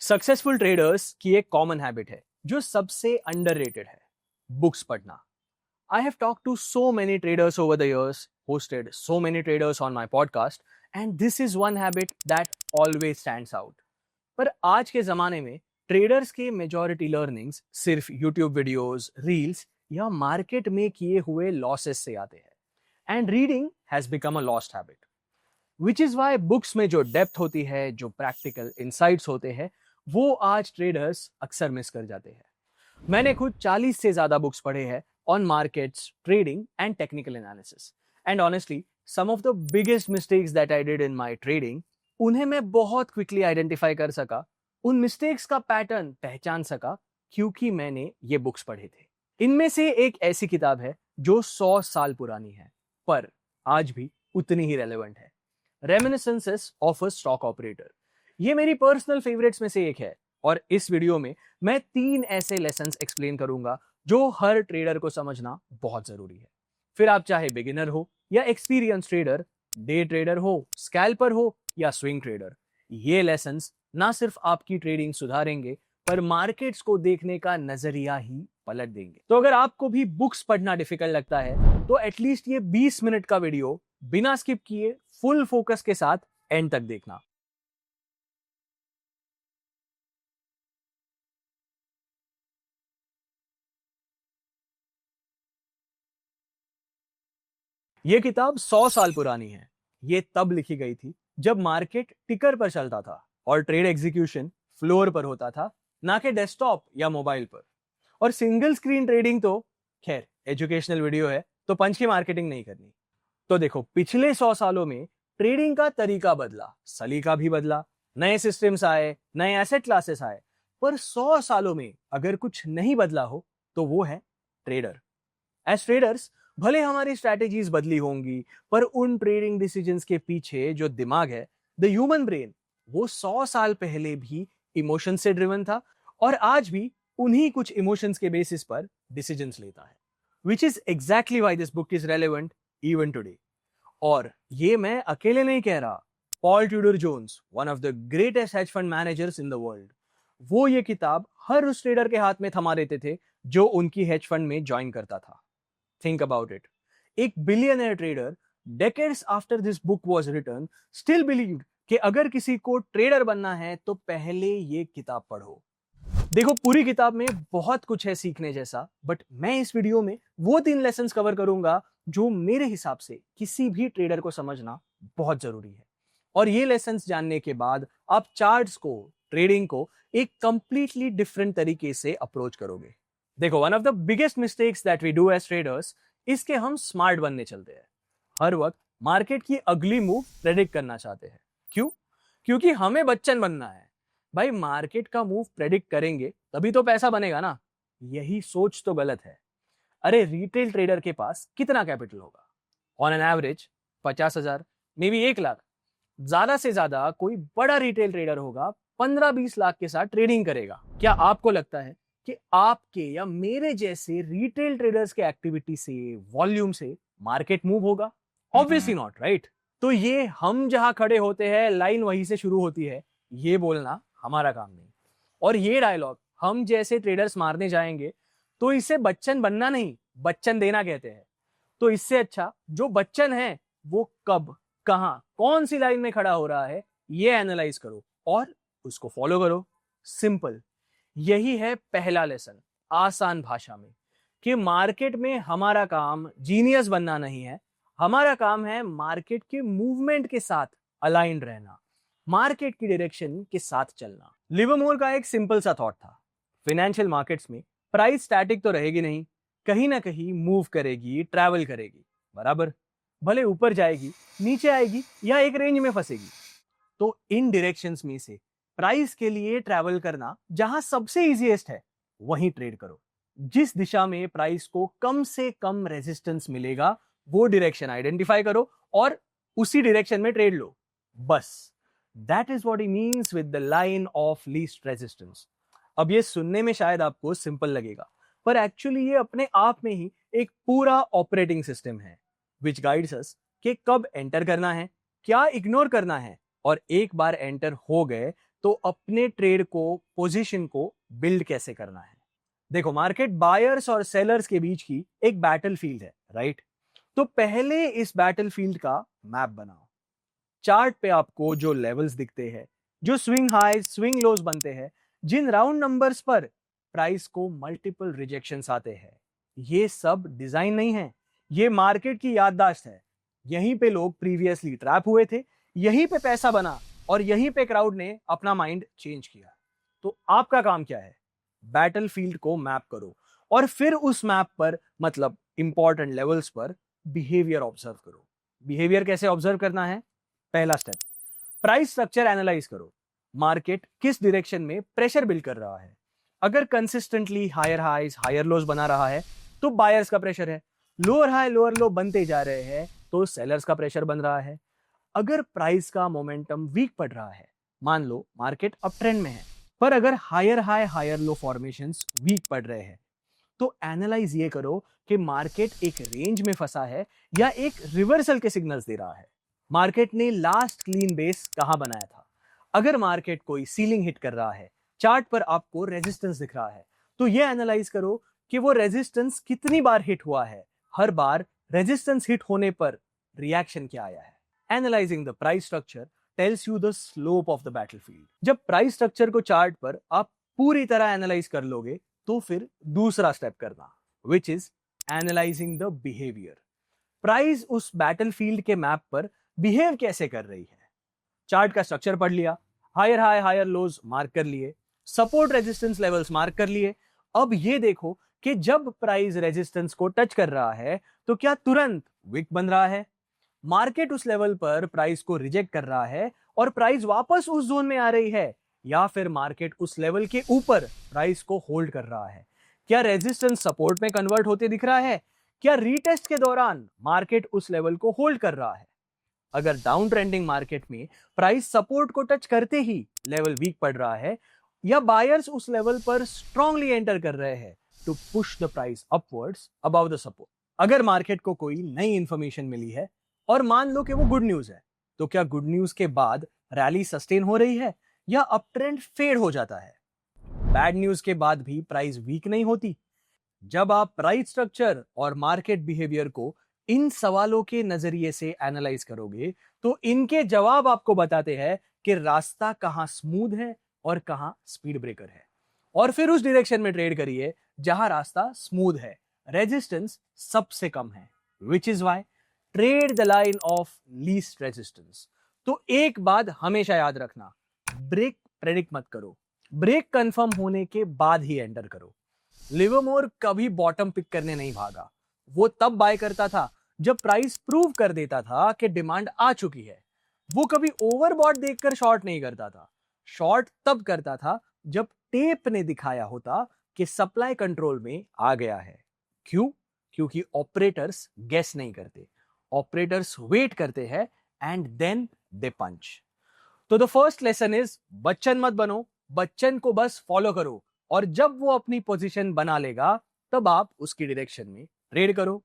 Successful traders की एक common habit है जो सबसे अंडररेटेड है, बुक्स पढ़ना। I have talked to so many traders over the years, hosted so many traders on my podcast, and this is one habit that always stands out. पर आज के जमाने में ट्रेडर्स के मेजॉरिटी लर्निंग्स सिर्फ YouTube videos, reels या market में किए हुए लॉसेस से आते हैं and reading has become a lost habit, which is why books में जो डेप्थ होती है, जो प्रैक्टिकल इंसाइट्स होते हैं, वो आज ट्रेडर्स अक्सर मिस कर जाते हैं। मैंने खुद 40 से ज्यादा बुक्स पढ़े हैं on markets, trading and technical analysis, and honestly some of the biggest mistakes that I did in my trading, उन्हें मैं बहुत क्विकली आइडेंटिफाई कर सका, उन मिस्टेक्स का पैटर्न पहचान सका क्योंकि मैंने ये बुक्स पढ़े थे। इनमें से एक ऐसी किताब है जो 100 साल पुरानी है पर आज भी उतनी ही रेलेवेंट है, reminiscences of a stock operator. ये मेरी पर्सनल फेवरेट्स में से एक है और इस वीडियो में मैं 3 ऐसे लेसन्स एक्सप्लेन करूंगा जो हर ट्रेडर को समझना बहुत जरूरी है। फिर आप चाहे बिगिनर हो या एक्सपीरियंस ट्रेडर, डे ट्रेडर हो, स्कैल्पर हो या स्विंग ट्रेडर, ये लेसन्स ना सिर्फ आपकी ट्रेडिंग सुधारेंगे पर मार्केट्स को देखने का नजरिया ही पलट देंगे। तो अगर आपको भी बुक्स पढ़ना डिफिकल्ट लगता है तो एटलीस्ट ये 20 मिनट का वीडियो बिना स्किप किए फुल फोकस के साथ एंड तक देखना। ये किताब 100 साल पुरानी है। ये तब लिखी गई थी जब मार्केट टिकर पर चलता था और ट्रेड एग्जीक्यूशन फ्लोर पर होता था, ना कि डेस्कटॉप या मोबाइल पर। और सिंगल स्क्रीन ट्रेडिंग तो खैर एजुकेशनल वीडियो है तो पंच की मार्केटिंग नहीं करनी। तो देखो, पिछले 100 सालों में ट्रेडिंग का तरीका बदला, सलीका भी बदला, नए सिस्टम्स आए, नए एसेट क्लासेस आए, पर 100 सालों में अगर कुछ नहीं बदला हो तो वो है ट्रेडर। एज ट्रेडर्स भले हमारी स्ट्रैटेजीज बदली होंगी पर उन ट्रेडिंग डिसीजंस के पीछे जो दिमाग है, द ह्यूमन ब्रेन, वो 100 साल पहले भी इमोशन से ड्रिवन था और आज भी उन्हीं कुछ इमोशंस के बेसिस पर डिसीजंस लेता है, which is exactly why this book is relevant even today. और ये मैं अकेले नहीं कह रहा, Paul Tudor Jones, one of the greatest hedge fund managers in the world, वो ये किताब हर उस ट्रेडर के हाथ में थमा देते थे जो उनकी हेज फंड में ज्वाइन करता था। थिंक अबाउट इट, एक billionaire trader decades after this book was written still believed कि अगर किसी को ट्रेडर बनना है तो पहले ये किताब पढ़ो। देखो, पूरी किताब में बहुत कुछ है सीखने जैसा, बट मैं इस वीडियो में वो 3 लेसन्स कवर करूंगा जो मेरे हिसाब से किसी भी ट्रेडर को समझना बहुत जरूरी है। और ये लेसन्स जानने के बाद आप चार्ट्स को, ट्रेडिंग को एक कंप्लीटली डिफरेंट तरीके से अप्रोच करोगे। देखो, one of the biggest mistakes that we do as traders is के हम स्मार्ट बनने चलते हैं। हर वक्त मार्केट की अगली मूव प्रेडिक्ट करना चाहते हैं। क्यों? क्योंकि हमें बच्चन बनना है। भाई, मार्केट का मूव प्रेडिक्ट करेंगे तभी तो पैसा बनेगा ना। यही सोच तो गलत है। अरे, रिटेल ट्रेडर के पास कितना कैपिटल होगा? On an average 50,000, may be 1 lakh. ज्यादा से ज्यादा कोई बड़ा रिटेल ट्रेडर होगा 15-20 लाख के साथ ट्रेडिंग करेगा। क्या आपको लगता है कि आपके या मेरे जैसे रिटेल ट्रेडर्स के एक्टिविटी से, वॉल्यूम से मार्केट मूव होगा? Obviously not, right? तो ये हम जहां खड़े होते हैं लाइन वहीं से शुरू होती है, ये बोलना हमारा काम नहीं। और ये डायलॉग हम जैसे ट्रेडर्स मारने जाएंगे तो इसे बच्चन बनना नहीं, बच्चन देना कहते हैं। तो इससे अच्छा जो बच्चन है वो कब, कहां, कौन सी लाइन में खड़ा हो रहा है, ये एनालाइज करो और उसको फॉलो करो। सिंपल। यही है पहला लेसन, आसान भाषा में, कि मार्केट में हमारा काम जीनियस बनना नहीं है, हमारा काम है मार्केट के मूवमेंट के साथ अलाइंड रहना, मार्केट की डायरेक्शन के साथ चलना। लिवरमोर का एक सिंपल सा थॉट था, फाइनेंशियल मार्केट्स में प्राइस स्टैटिक तो रहेगी नहीं, कहीं ना कहीं मूव करेगी, ट्रैवल करेगी, बराबर? भले ऊपर जाएगी, नीचे आएगी या एक रेंज में फंसेगी। तो इन डायरेक्शंस में से प्राइस के लिए ट्रैवल करना जहां सबसे इजीएस्ट है वहीं ट्रेड करो। जिस दिशा में प्राइस को कम से कम रेजिस्टेंस मिलेगा वो डायरेक्शन आइडेंटिफाई करो और उसी डायरेक्शन में ट्रेड लो, बस। That is what he means with the line of least resistance. अब ये सुनने में शायद आपको सिंपल लगेगा, पर एक्चुअली ये अपने आप में ही एक पूरा ऑपरेटिंग सिस्टम है विच गाइड्स अस कि कब एंटर करना है, क्या इग्नोर करना है, और एक बार एंटर हो गए तो अपने ट्रेड को, पोजीशन को बिल्ड कैसे करना है। देखो, मार्केट बायर्स और सेलर्स के बीच की एक बैटलफील्ड है, राइट? तो पहले इस बैटलफील्ड का मैप बनाओ। चार्ट पे आपको जो लेवल्स दिखते हैं, जो स्विंग हाईज, स्विंग लोज बनते हैं, जिन राउंड नंबर्स पर प्राइस को मल्टीपल रिजेक्शंस आते हैं, ये सब डिजाइन नहीं है, ये मार्केट की याददाश्त है। यहीं पे लोग प्रीवियसली ट्रैप हुए थे, यहीं पे पैसा बना और यहीं पे क्राउड ने अपना माइंड चेंज किया। तो आपका काम क्या है? बैटलफील्ड को मैप करो और फिर उस मैप पर, मतलब इंपॉर्टेंट लेवल्स पर, बिहेवियर ऑब्जर्व करो। बिहेवियर कैसे ऑब्जर्व करना है? पहला स्टेप, प्राइस स्ट्रक्चर एनालाइज करो। मार्केट किस डायरेक्शन में प्रेशर बिल्ड कर रहा है? अगर consistently higher highs, higher lows बना रहा है तो बायर्स का प्रेशर है। लोअर हाई, लोअर लो बनते जा रहे हैं तो सेलर्स का प्रेशर बन रहा है। अगर प्राइस का मोमेंटम वीक पड़ रहा है, मान लो मार्केट अप ट्रेंड में है, पर अगर higher high, higher low formations weak पड़ रहे हैं, तो एनालाइज ये करो कि मार्केट एक रेंज में फंसा है या एक रिवर्सल के सिग्नल्स दे रहा है। मार्केट ने लास्ट क्लीन बेस कहां बनाया था? अगर मार्केट कोई सीलिंग हिट कर रहा है, चार्ट पर आपको रेजिस्टेंस दिख रहा है, तो ये एनालाइज करो कि वो रेजिस्टेंस कितनी बार हिट हुआ है, हर बार रेजिस्टेंस हिट होने पर रिएक्शन क्या आया है। Analysing the price structure tells you the slope of the battlefield. जब प्राइस स्ट्रक्चर को चार्ट पर आप पूरी तरह एनालाइज कर लोगे, तो फिर दूसरा स्टेप करना, which is analysing the behaviour. Price उस बैटलफील्ड के मैप पर बिहेव कैसे कर रही है। चार्ट का स्ट्रक्चर पढ़ लिया, higher high, higher lows mark कर लिए, सपोर्ट रेजिस्टेंस लेवल्स मार्क कर लिए। अब ये देखो कि जब प्राइस रेजिस्टेंस को टच कर रहा है तो क्या तुरंत विक बन रहा है? मार्केट उस लेवल पर प्राइस को रिजेक्ट कर रहा है और प्राइस वापस उस जोन में आ रही है, या फिर मार्केट उस लेवल के ऊपर प्राइस को होल्ड कर रहा है? क्या रेजिस्टेंस सपोर्ट में कन्वर्ट होते दिख रहा है? क्या रीटेस्ट के दौरान मार्केट उस लेवल को होल्ड कर रहा है? अगर डाउन ट्रेंडिंग मार्केट में प्राइस सपोर्ट को टच करते ही लेवल वीक पड़ रहा है, या बायर्स उस लेवल पर स्ट्रांगली एंटर कर रहे हैं to push the price upwards above the support. अगर मार्केट को कोई नई इंफॉर्मेशन मिली है और मान लो कि वो गुड न्यूज है, तो क्या गुड न्यूज के बाद रैली सस्टेन हो रही है या अप ट्रेंड फेड हो जाता है? बैड न्यूज के बाद भी प्राइस वीक नहीं होती। जब आप प्राइस स्ट्रक्चर और मार्केट बिहेवियर को इन सवालों के नजरिए से एनालाइज करोगे, तो इनके जवाब आपको बताते हैं कि रास्ता कहां स्मूथ है और कहां स्पीड ब्रेकर है। और फिर उस डायरेक्शन में ट्रेड करिए जहां रास्ता स्मूथ है, रेजिस्टेंस सबसे कम है, which is why trade the line of least resistance. तो एक बात हमेशा याद रखना, ब्रेक प्रेडिक्ट मत करो, ब्रेक कंफर्म होने के बाद ही एंटर करो। लिवरमोर कभी बॉटम पिक करने नहीं भागा। वो तब बाय करता था जब प्राइस प्रूव कर देता था कि डिमांड आ चुकी है। वो कभी ओवरबॉट देखकर शॉर्ट नहीं करता था। शॉर्ट तब करता था जब टेप ने दिखाया होता कि सप्लाई कंट्रोल में आ गया है। क्यों? क्योंकि ऑपरेटर्स गेस नहीं करते, ऑपरेटर्स वेट करते हैं एंड देन दे पंच। तो the first lesson is, Bachchan मत बनो, बच्चन को बस फॉलो करो, और जब वो अपनी पोजीशन बना लेगा तब आप उसकी डायरेक्शन में ट्रेड करो।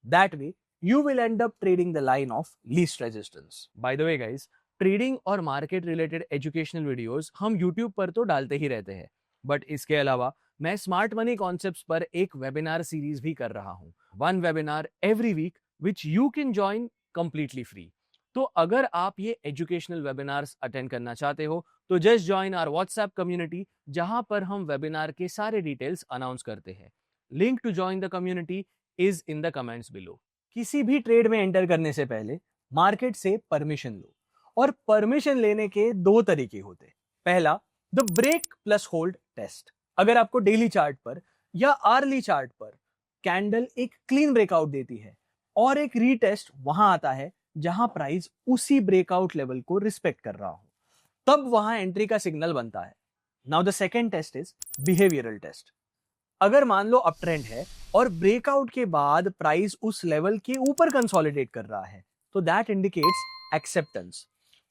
That way you will and up trading the line of least resistance. By the way guys, trading और मार्केट रिलेटेड एजुकेशनल वीडियोस हम यूट्यूब पर तो डालते ही रहते हैं, बट इसके अलावा मैं स्मार्ट मनी कॉन्सेप्ट्स पर एक वेबिनार सीरीज भी कर रहा हूं, 1 webinar every week which you can join completely free. तो अगर आप ये एजुकेशनल वेबिनार्स अटेंड करना चाहते हो तो just join our WhatsApp community, जहां पर हम वेबिनार के सारे डिटेल्स अनाउंस करते हैं। Link to join the community is in the comments below. किसी भी ट्रेड में एंटर करने से पहले मार्केट से परमिशन लो, और परमिशन लेने के दो तरीके होते। पहला, the break plus hold test. अगर आपको डेली चार्ट पर या आर्ली चार्ट पर कैंडल एक क्लीन ब्रेकआउट देती है और एक रीटेस्ट वहां आता है जहां प्राइस उसी ब्रेकआउट लेवल को रिस्पेक्ट कर रहा हो, तब वहां एंट्री का सिग्नल बनता है। Now the second test is behavioural test. अगर मान लो अप ट्रेंड है और ब्रेकआउट के बाद प्राइस उस लेवल के ऊपर कंसोलिडेट कर रहा है, तो दैट इंडिकेट्स एक्सेप्टेंस।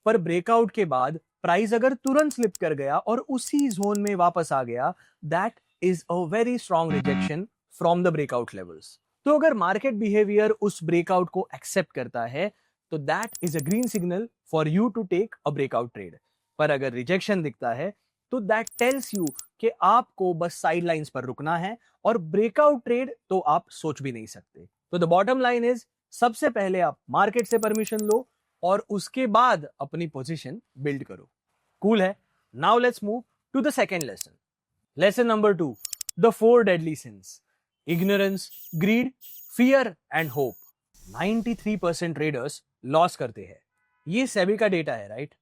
पर ब्रेकआउट के बाद प्राइस अगर तुरंत स्लिप कर गया और उसी जोन में वापस आ गया, that is a very strong rejection from the breakout levels. तो अगर मार्केट बिहेवियर उस ब्रेकआउट को एक्सेप्ट करता है, तो that is a green signal for you to take a breakout trade. पर अगर रिजेक्शन दिखता है तो दैट टेल्स यू कि आपको बस साइडलाइंस पर रुकना है और ब्रेकआउट ट्रेड तो आप सोच भी नहीं सकते। तो द बॉटम लाइन इज, सबसे पहले आप मार्केट से परमिशन लो और उसके बाद अपनी पोजीशन बिल्ड करो। कूल है? Now let's move to the second lesson. Lesson number 2, the 4 deadly sins. Ignorance, greed, fear and hope. 93% traders loss करते हैं। ये सेबी का डेटा है, राइट?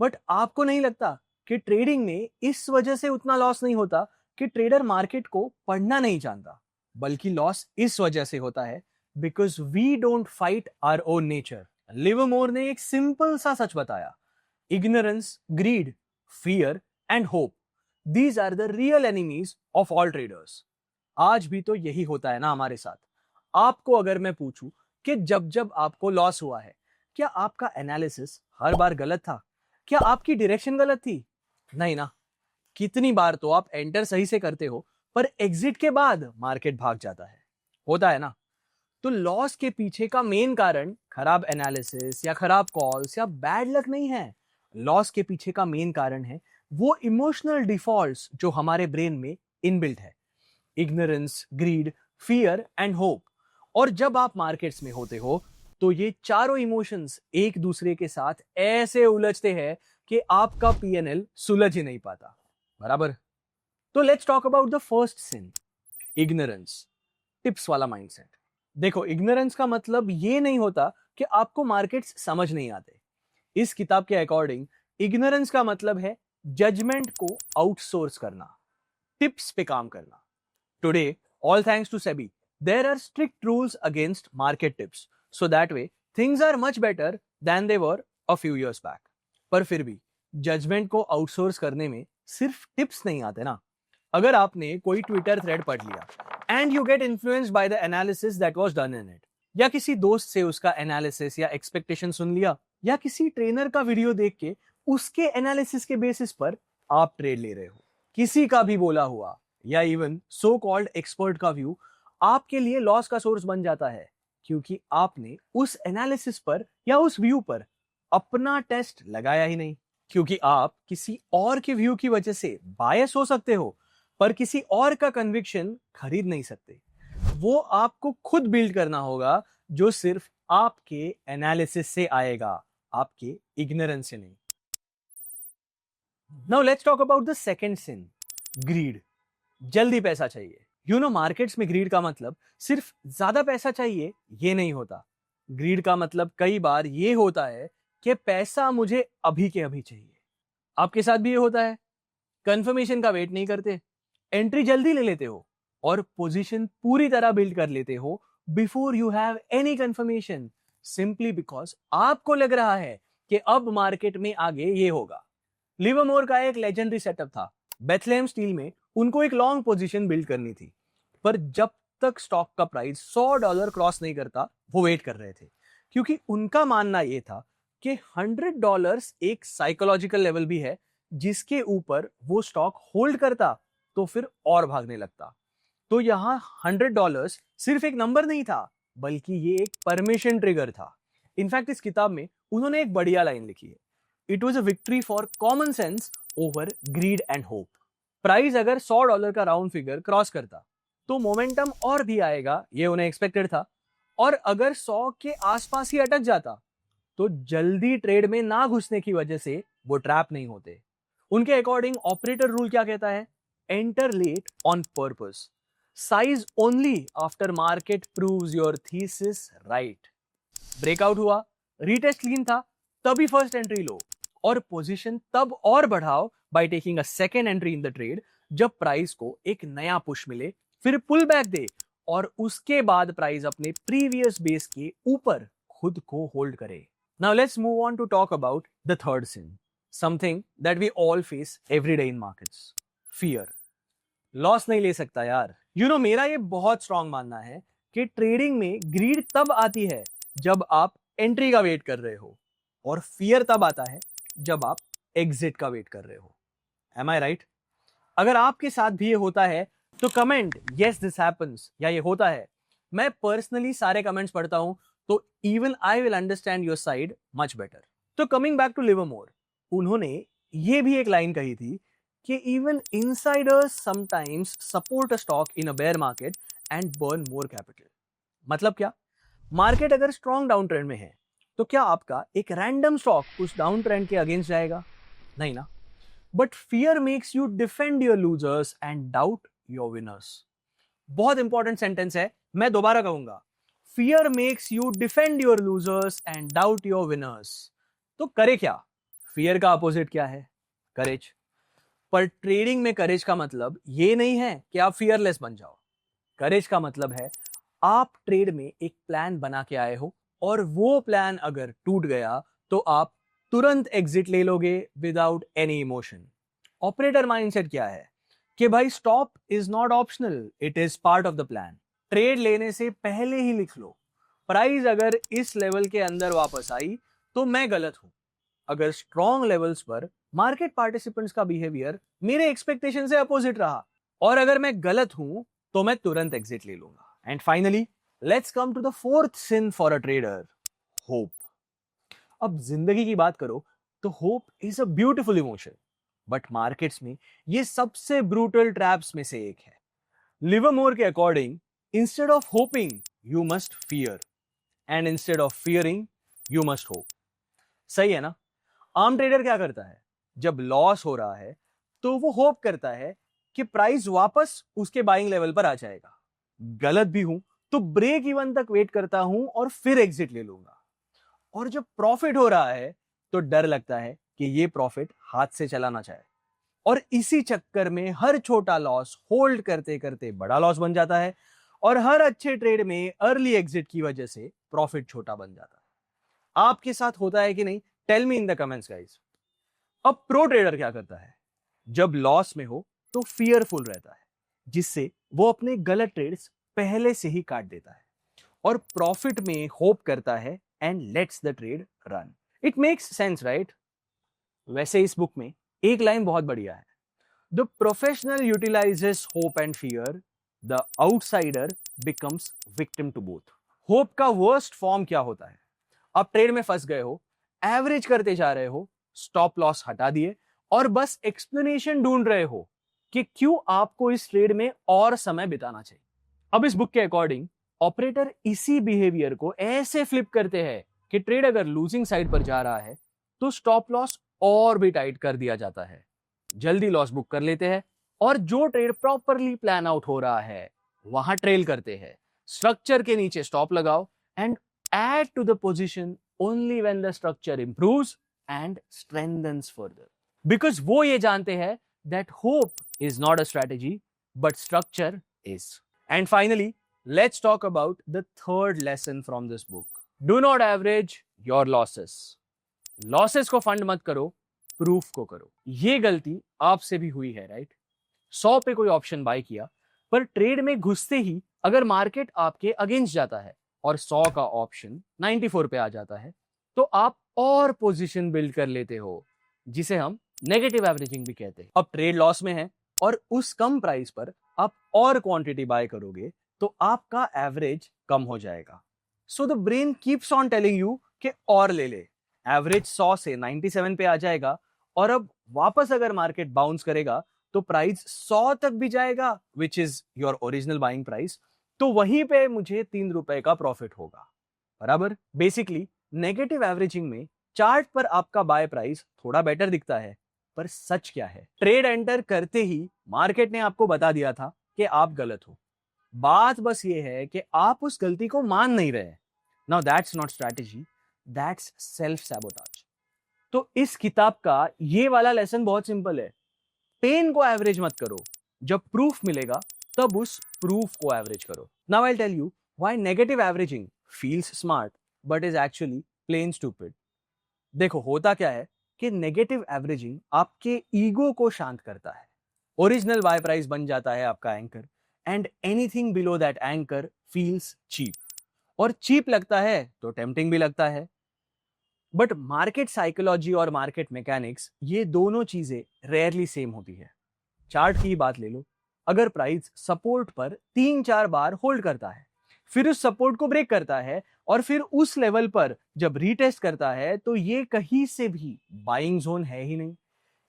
बट आपको नहीं लगता कि ट्रेडिंग में इस वजह से उतना लॉस नहीं होता कि ट्रेडर मार्केट को पढ़ना नहीं जानता, बल्कि लॉस इस वजह से होता है because we don't fight our own nature. Livermore ने एक सिंपल सा सच बताया, ignorance, greed, fear and hope, these are the real enemies of all traders. आज भी तो यही होता है ना हमारे साथ। आपको अगर मैं पूछूं कि जब जब आपको लॉस हुआ है, क्या आपका एनालिसिस हर बार गलत था? क्या आपकी डायरेक्शन गलत थी? नहीं ना। कितनी बार तो आप एंटर सही से करते हो पर एग्जिट के बाद मार्केट भाग जाता है। होता है ना? तो लॉस के पीछे का मेन कारण खराब एनालिसिस या खराब कॉल्स या बैड लक नहीं है। लॉस के पीछे का मेन कारण है वो इमोशनल डिफॉल्ट्स जो हमारे ब्रेन में इनबिल्ट है। Ignorance, greed, fear and hope. और जब आप मार्केट्स में होते हो तो ये चारों इमोशंस एक दूसरे के साथ ऐसे उलझते हैं कि आपका पीएनएल सुलझ ही नहीं पाता। बराबर? तो let's talk about the first sin, ignorance. Tips वाला माइंडसेट। देखो, इग्नोरेंस का मतलब ये नहीं होता कि आपको मार्केट्स समझ नहीं आते। इस किताब के अकॉर्डिंग इग्नोरेंस का मतलब है जजमेंट को आउटसोर्स करना, टिप्स पे काम करना। Today, all thanks to SEBI, there are strict rules against market tips. So that way, things are much better than they were a few years back. पर फिर भी जजमेंट को आउटसोर्स करने में सिर्फ टिप्स नहीं आते ना। अगर आपने कोई ट्विटर थ्रेड पढ़ लिया and you get influenced by the analysis that was done in it, या किसी दोस्त से उसका एनालिसिस या एक्सपेक्टेशन सुन लिया, या किसी ट्रेनर का वीडियो देख के उसके एनालिसिस के बेसिस पर आप ट्रेड ले रहे हो, किसी का भी बोला हुआ या इवन सो कॉल्ड एक्सपर्ट का व्यू आपके लिए लॉस का सोर्स बन जाता है, क्योंकि आपने उस एनालिसिस पर या उस व्यू पर अपना टेस्ट लगाया ही नहीं। क्योंकि आप किसी और के व्यू की वजह से बायस हो सकते हो पर किसी और का कन्विक्शन खरीद नहीं सकते। वो आपको खुद बिल्ड करना होगा जो सिर्फ आपके एनालिसिस से आएगा, आपके इग्नोरेंस से नहीं। Now let's talk about the second sin, greed. जल्दी पैसा चाहिए। यू नो, मार्केट्स में ग्रीड का मतलब सिर्फ ज्यादा पैसा चाहिए ये नहीं होता। ग्रीड का मतलब कई बार ये होता है कि पैसा मुझे अभी के अभी चाहिए। आपके साथ भी ये होता है? कंफर्मेशन का वेट नहीं करते, एंट्री जल्दी ले लेते हो और पोजीशन पूरी तरह बिल्ड कर लेते हो before you have any confirmation, simply because आपको लग रहा है कि अब मार्केट में आगे ये होगा। लिवरमोर का एक लेजेंडरी सेटअप था। बेथलेहम स्टील में उनको एक लॉन्ग पोजीशन बिल्ड करनी थी, पर जब तक स्टॉक का प्राइस $100 क्रॉस नहीं करता वो वेट कर रहे थे, क्योंकि उनका मानना यह था कि $100 एक साइकोलॉजिकल लेवल भी है जिसके ऊपर वो स्टॉक होल्ड करता तो फिर और भागने लगता। तो यहां $100 सिर्फ एक नंबर नहीं था, बल्कि ये एक परमिशन ट्रिगर था। इनफैक्ट इस किताब में उन्होंने एक बढ़िया लाइन लिखी है, it was a victory for common sense over grid and hope. Price अगर $100 का राउंड फिगर क्रॉस करता तो मोमेंटम और भी आएगा, ये उन्हें एक्सपेक्टेड था। और अगर 100 के आसपास ही अटक जाता तो जल्दी ट्रेड में ना घुसने की वजह से वो ट्रैप नहीं होते। उनके अकॉर्डिंग ऑपरेटर रूल क्या कहता है? Enter late on purpose, size only after market proves your thesis right. Breakout हुआ, रीटेस्ट लीन था, तभी फर्स्ट एंट्री लो और पोजीशन तब और बढ़ाओ by taking a second entry in the trade जब प्राइस को एक नया पुश मिले, फिर पुल बैक दे और उसके बाद प्राइस अपने प्रीवियस बेस के ऊपर खुद को होल्ड करे। Now let's move on to talk about the third sin, something that we all face every day in markets, fear. Loss नहीं ले सकता यार। यू नो, मेरा ये बहुत स्ट्रांग मानना है कि ट्रेडिंग में ग्रीड तब आती है जब आप एंट्री का वेट कर रहे हो और फियर तब आता है जब आप एग्जिट का वेट कर रहे हो। एम आई राइट? अगर आपके साथ भी ये होता है तो कमेंट यस दिस हैपेंस या ये होता है। मैं पर्सनली सारे कमेंट्स पढ़ता हूं तो even I will understand your side much better. तो कमिंग बैक टू लिवरमोर, उन्होंने ये भी एक लाइन कही थी कि even insiders sometimes support a stock in a bear market and burn more capital. मतलब क्या? मार्केट अगर स्ट्रॉन्ग डाउन ट्रेंड में है तो क्या आपका एक रैंडम स्टॉक उस डाउन ट्रेंड के अगेंस्ट जाएगा? नहीं ना। But fear makes you defend your losers and doubt your winners. बहुत इंपॉर्टेंट सेंटेंस है, मैं दोबारा कहूंगा। Fear makes you defend your losers and doubt your winners. तो करे क्या? फियर का अपोजिट क्या है? करेज। पर ट्रेडिंग में करेज का मतलब ये नहीं है कि आप फियरलेस बन जाओ। करेज का मतलब है आप ट्रेड में एक प्लान बना के आए हो और वो प्लान अगर टूट गया तो आप तुरंत एग्जिट ले लोगे without any emotion. Operator mindset क्या है कि भाई stop is not optional, it is part of the plan. Trade लेने से पहले ही लिख लो, प्राइस अगर इस लेवल के अंदर वापस आई तो मैं गलत हूं। अगर स्ट्रॉन्ग लेवल्स पर मार्केट पार्टिसिपेंट्स का बिहेवियर मेरे एक्सपेक्टेशन से अपोजिट रहा और अगर मैं गलत हूं तो मैं तुरंत एग्जिट ले लूंगा। And finally let's come to the fourth sin for a trader, hope. अब जिंदगी की बात करो तो hope is a beautiful emotion, but markets में ये सबसे ब्रूटल ट्रैप्स में से एक है। लिवरमोर के according, instead of hoping you must fear and instead of fearing you must hope. सही है ना? आम ट्रेडर क्या करता है? जब लॉस हो रहा है तो वो होप करता है कि प्राइस वापस उसके बाइंग लेवल पर आ जाएगा। गलत भी हूं तो ब्रेक इवन तक वेट करता हूं और फिर एग्जिट ले लूंगा। और जब प्रॉफिट हो रहा है तो डर लगता है कि ये प्रॉफिट हाथ से चला ना जाए, और इसी चक्कर में हर छोटा लॉस होल्ड करते करते बड़ा लॉस बन जाता है और हर अच्छे ट्रेड में अर्ली एग्जिट की वजह से प्रॉफिट छोटा बन जाता है। आपके साथ होता है कि नहीं? Tell me in the comments guys. अब प्रो ट्रेडर क्या करता है? जब लॉस में हो तो फियरफुल रहता है, जिससे वो अपने गलत ट्रेड्स पहले से ही काट देता है और प्रॉफिट में होप करता है and let's the trade run. It makes sense right? वैसे इस बुक में एक लाइन बहुत बढ़िया है, the professional utilises hope and fear, the outsider becomes victim to both. Hope का वर्स्ट फॉर्म क्या होता है? आप ट्रेड में फंस गए हो, एवरेज करते जा रहे हो, स्टॉप लॉस हटा दिए और बस एक्सप्लेनेशन ढूंढ रहे हो कि क्यों आपको इस ट्रेड में और समय बिताना चाहिए। अब इस बुक के अकॉर्डिंग ऑपरेटर इसी बिहेवियर को ऐसे फ्लिप करते हैं कि ट्रेड अगर लूजिंग साइड पर जा रहा है तो स्टॉप लॉस और भी टाइट कर दिया जाता है, जल्दी लॉस बुक कर लेते हैं और जो ट्रेड प्रॉपरली प्लान आउट हो रहा है वहां ट्रेल करते हैं। स्ट्रक्चर के नीचे स्टॉप लगाओ and add to the position only when the structure improves and strengthens further. Because वो ये जानते हैं that hope is not a strategy, but structure is. And finally, let's talk about the third lesson from this book. Do not average your losses. Losses को fund मत करो, proof को करो। ये गलती आपसे भी हुई है राइट? 100 पे कोई ऑप्शन बाय किया, पर ट्रेड में घुसते ही अगर मार्केट आपके अगेंस्ट जाता है और 100 का ऑप्शन 94 पे आ जाता है तो आप और पोजीशन बिल्ड कर लेते हो, जिसे हम नेगेटिव एवरेजिंग भी कहते हैं। अब ट्रेड लॉस में है और उस कम प्राइस पर आप और क्वांटिटी बाय करोगे तो आपका एवरेज कम हो जाएगा। So the brain keeps on telling you कि और ले ले। एवरेज 100 से 97 पे आ जाएगा और अब वापस अगर मार्केट बाउंस करेगा तो प्राइस 100 तक भी जाएगा, which is your original buying price, तो वहीं पे मुझे 3 रुपए का प्रॉफिट होगा। बराबर? बेसिकली नेगेटिव एवरेजिंग में चार्ट पर आपका बाय प्राइस थोड़ा बेटर दिखता है, पर सच क्या है? ट्रेड एंटर करते ही मार्केट ने आपको बता दिया था कि आप गलत हो। बात बस ये है कि आप उस गलती को मान नहीं रहे। Now that's not strategy, that's self sabotage. तो इस किताब का ये वाला लेसन बहुत सिंपल है, पेन को एवरेज मत करो, जब प्रूफ मिलेगा तब उस प्रूफ को एवरेज करो। Now I tell you why negative averaging feels smart but is actually plain stupid. देखो होता क्या है कि नेगेटिव एवरेजिंग आपके ईगो को शांत करता है। ओरिजिनल बाय प्राइस बन जाता है आपका anchor and anything below that anchor feels cheap, और चीप लगता है तो टेम्पटिंग भी लगता है। बट मार्केट साइकोलॉजी और मार्केट मैकेनिक्स ये दोनों चीजें रेयरली सेम होती है। चार्ट की बात ले लो, अगर प्राइस सपोर्ट पर 3-4 बार होल्ड करता है, फिर उस सपोर्ट को ब्रेक करता है और फिर उस लेवल पर जब रीटेस्ट करता है तो ये कहीं से भी बाइंग जोन है ही नहीं।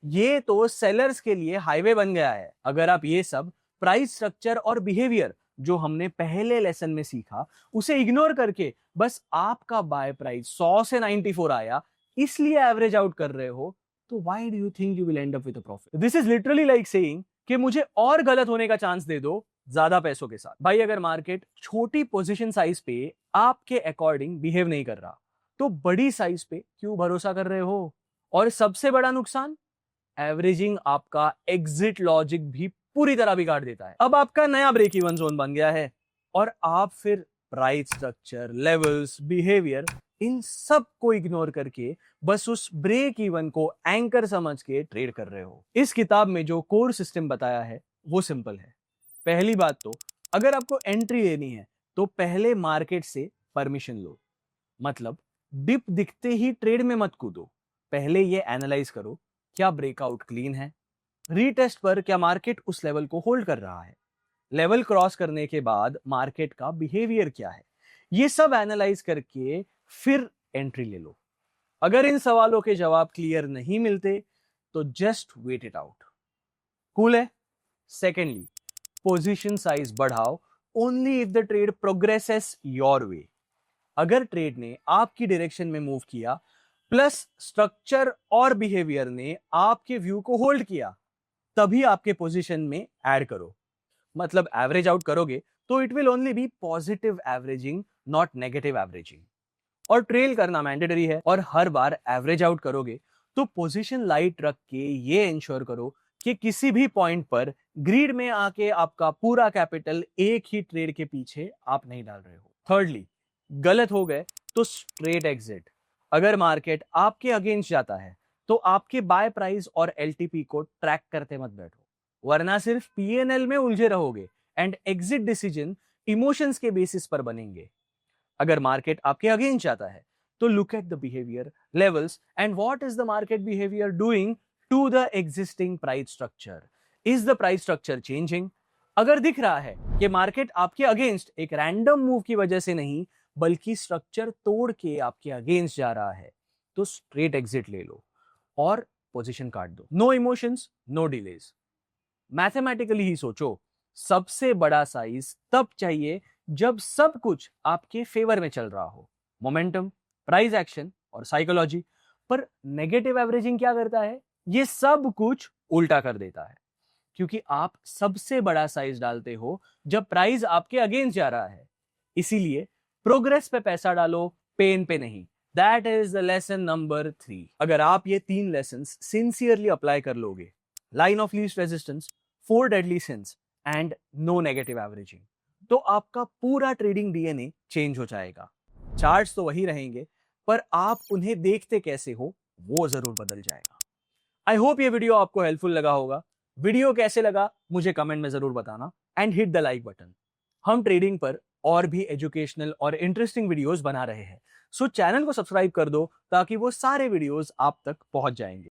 ये तो सेलर्स के लिए हाईवे बन गया है। अगर आप ये सब प्राइस स्ट्रक्चर और बिहेवियर जो हमने पहले लेसन में सीखा उसे इग्नोर करके बस आपका बाय प्राइस 100 से 94 आया इसलिए एवरेज आउट कर रहे हो, तो why do you think you will and up with a profit? This is literally like saying कि मुझे और गलत होने का चांस दे दो ज्यादा पैसों के साथ। भाई अगर मार्केट छोटी पोजीशन साइज पे आपके अकॉर्डिंग बिहेव नहीं कर रहा तो बड़ी साइज पे क्यों भरोसा कर रहे हो? और सबसे बड़ा नुकसान, एवरेजिंग आपका एग्जिट लॉजिक भी पूरी तरह बिगाड़ देता है। अब आपका नया ब्रेक इवन जोन बन गया है और आप फिर price structure, levels, behaviour in सब को इग्नोर करके बस उस ब्रेक इवन को एंकर समझ के ट्रेड कर रहे हो। इस किताब में जो कोर सिस्टम बताया है वो सिंपल है। पहली बात तो अगर आपको एंट्री लेनी है तो पहले मार्केट से परमिशन लो, मतलब डिप दिखते ही ट्रेड में मत कूदो। पहले ये एनालाइज करो, क्या ब्रेकआउट क्लीन है, रीटेस्ट पर क्या मार्केट उस लेवल को होल्ड कर रहा है, लेवल क्रॉस करने के बाद मार्केट का बिहेवियर क्या है, ये सब एनालाइज करके फिर एंट्री ले लो। अगर इन सवालों के जवाब क्लियर नहीं मिलते तो just wait it out. Cool है? सेकेंडली, पोजीशन साइज बढ़ाओ only if the trade progresses your way. अगर ट्रेड ने आपकी डायरेक्शन में मूव किया प्लस स्ट्रक्चर और बिहेवियर ने आपके व्यू को होल्ड किया, तभी आपके पोजीशन में ऐड करो। मतलब एवरेज आउट करोगे तो it will only be positive averaging, not negative averaging. और ट्रेल करना मैंडेटरी है, और हर बार एवरेज आउट करोगे तो पोजीशन लाइट रख के ये इंश्योर करो कि किसी भी पॉइंट पर ग्रीड में आके आपका पूरा कैपिटल एक ही ट्रेड के पीछे आप नहीं डाल रहे हो। थर्डली, गलत हो गए तो स्ट्रेट एग्जिट। अगर मार्केट आपके अगेंस्ट जाता है तो आपके बाय प्राइस और एलटीपी को ट्रैक करते मत बैठो, वरना सिर्फ पीएनएल में उलझे रहोगे एंड एग्जिट डिसीजन इमोशंस के बेसिस पर बनेंगे। अगर मार्केट आपके अगेंस्ट जाता है तो look at the behaviour, levels and what is the market behaviour doing to the existing price structure. Is the price structure changing? अगर दिख रहा है कि मार्केट आपके अगेंस्ट एक रैंडम मूव की वजह से नहीं बल्कि स्ट्रक्चर तोड़ के आपके अगेंस्ट जा रहा है, तो स्ट्रेट एग्जिट ले लो और पोजीशन काट दो। No emotions, no delays. Mathematically ही सोचो, सबसे बड़ा साइज तब चाहिए जब सब कुछ आपके फेवर में चल रहा हो, मोमेंटम, प्राइस एक्शन और साइकोलॉजी। पर नेगेटिव एवरेजिंग क्या करता है? ये सब कुछ उल्टा कर देता है, क्योंकि आप सबसे बड़ा साइज डालते हो जब प्राइस आपके अगेंस्ट जा रहा है। इसीलिए प्रोग्रेस पे पैसा डालो, पेन पे नहीं। That is the lesson number 3। अगर आप ये 3 लेसन सिंसियरली अप्लाई कर लोगे, line of least resistance, 4 deadly sins and no negative averaging, तो आपका पूरा ट्रेडिंग डीएनए चेंज हो जाएगा। चार्ट्स तो वही रहेंगे, पर आप उन्हें देखते कैसे हो वो जरूर बदल जाएगा। आई होप ये वीडियो आपको हेल्पफुल लगा होगा। वीडियो कैसे लगा मुझे कमेंट में जरूर बताना and hit the like button. हम ट्रेडिंग पर और भी एजुकेशनल और इंटरेस्टिंग वीडियोस बना रहे हैं, सो चैनल को सब्सक्राइब कर दो ताकि वो सारे वीडियोस आप तक पहुंच जाएंगे।